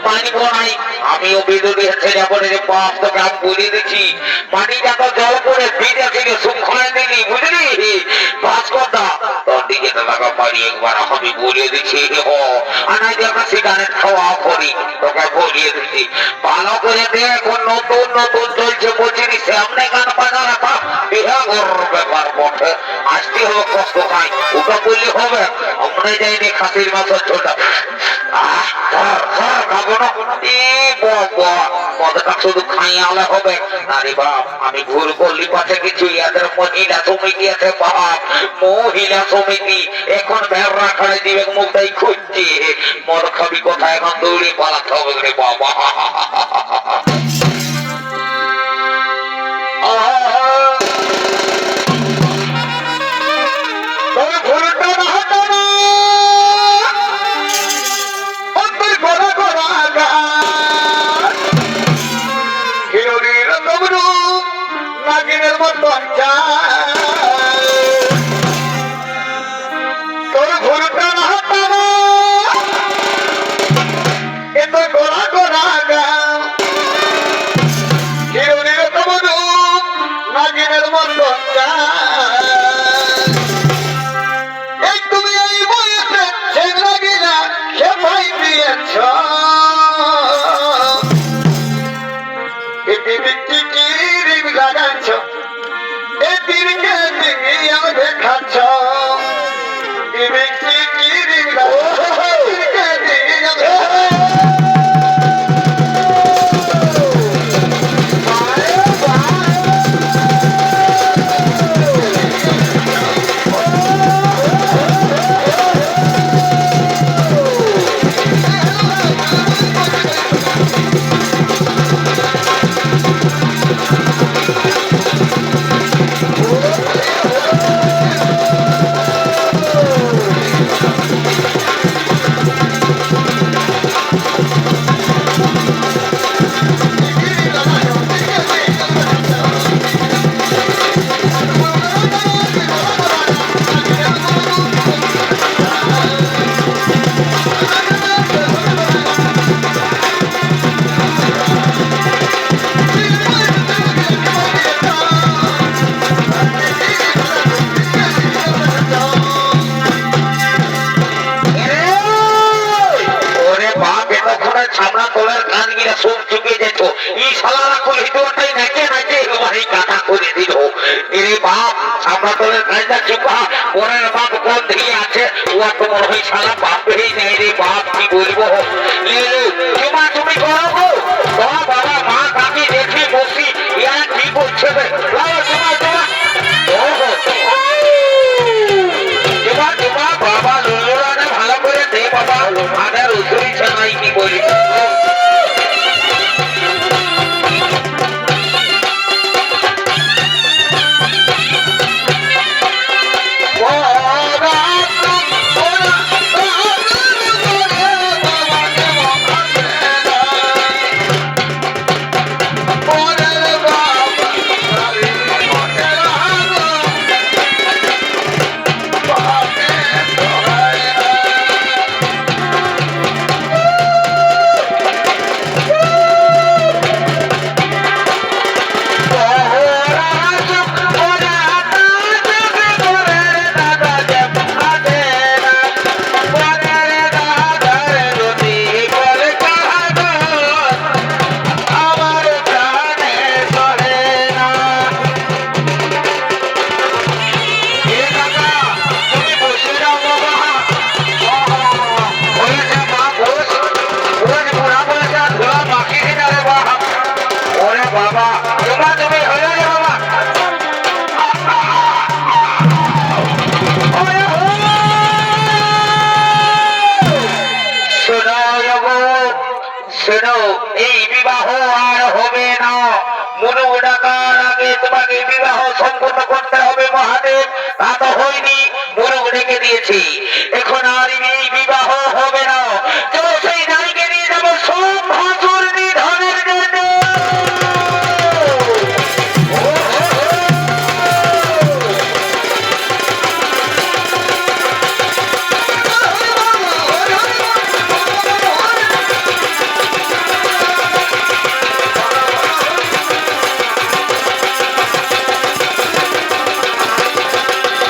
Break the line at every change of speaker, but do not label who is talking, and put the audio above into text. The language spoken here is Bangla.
মানি নাই আমিও বিদ্যুৎ ছেড়ে পড়ে বাপ তোকে আমি বলে দিচ্ছি মাটিটা তো জল করে ভিজে থেকে শৃঙ্খলায় দিলি বুঝলি ভাস্করদা তোর দিকে তো লাগা পারি একবার আমি বলে দিচ্ছি ও আনাই যে আমরা সিগারেট খাওয়া করি তোকে বলিয়ে দিচ্ছি ভালো করে দেখ নতুন নতুন চলছে বলছিস সামনে গান বাজা রাখা বিহা গরুর ব্যাপার বটে আসতে হবে কষ্ট খাই ওটা বললে হবে আমরা যাইনি খাসির মাংস ছোটা শুধু খাইয়ালে হবে আরে বাপ আমি ভুল করলি পাশে কিছু ইয়াদের মহিলা সমিতি আছে বাপ মহিলা সমিতি এখন ভেড়া খাড়ে দিবে মুখটাই খুঁজছে মদ খাবি কোথায় এখন দৌড়ে পালাতে হবে রে বাবা সম্পূর্ণ করতে হবে মহাদেব তা তো হয়নি মুরুগ রেখে দিয়েছি এখন